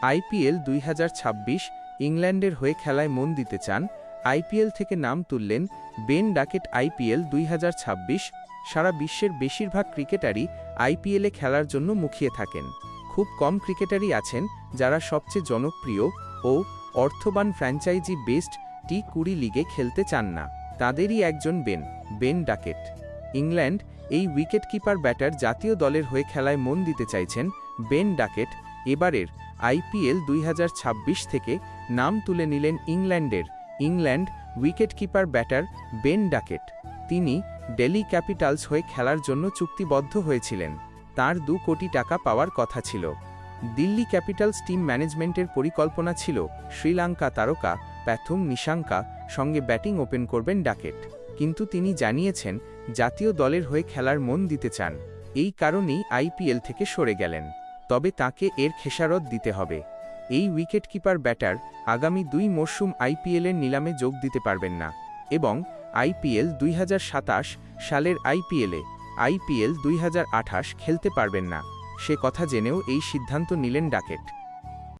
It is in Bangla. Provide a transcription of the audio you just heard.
আইপিএল 2026 ইংল্যান্ডের হয়ে খেলায় মন দিতে চান। আইপিএল থেকে নাম তুললেন বেন ডাকেট। আইপিএল 2026 সারা বিশ্বের বেশিরভাগ ক্রিকেটারই আইপিএলে খেলার জন্য মুখিয়ে থাকেন। খুব কম ক্রিকেটারই আছেন যারা সবচেয়ে জনপ্রিয় ও অর্থবান ফ্র্যাঞ্চাইজি বেসড টি20 লিগে খেলতে চান না। তাদেরই একজন বেন ডাকেট। ইংল্যান্ড এই উইকেটকিপার ব্যাটার জাতীয় দলের হয়ে খেলায় মন দিতে চাইছেন। বেন ডাকেট এবারের আইপিএল 2026 থেকে নাম তুলে নিলেন England wicketkeeper batter Ben Duckett. তিনি দিল্লি ক্যাপিটালস হয়ে খেলার জন্য চুক্তিবদ্ধ হয়েছিলেন। তার 2 কোটি টাকা পাওয়ার কথা ছিল। দিল্লি ক্যাপিটালস টিম ম্যানেজমেন্টের পরিকল্পনা ছিল শ্রীলঙ্কা তারকা প্যাথুম নিশাঙ্কা সঙ্গে ব্যাটিং ওপেন করবেন ডাকেট, কিন্তু তিনি জানিয়েছেন জাতীয় দলের হয়ে খেলার মন দিতে চান। এই কারণেই আইপিএল থেকে সরে গেলেন। তবে তাকে এর খেসারত দিতে হবে। এই উইকেটকিপার ব্যাটার আগামী 2 মরশুম আইপিএলের নিলামে যোগ দিতে পারবেন না এবং আইপিএল 2027 সালের আইপিএল 2028 খেলতে পারবেন না। সে কথা জেনেও এই সিদ্ধান্ত নিলেন ডাকেট।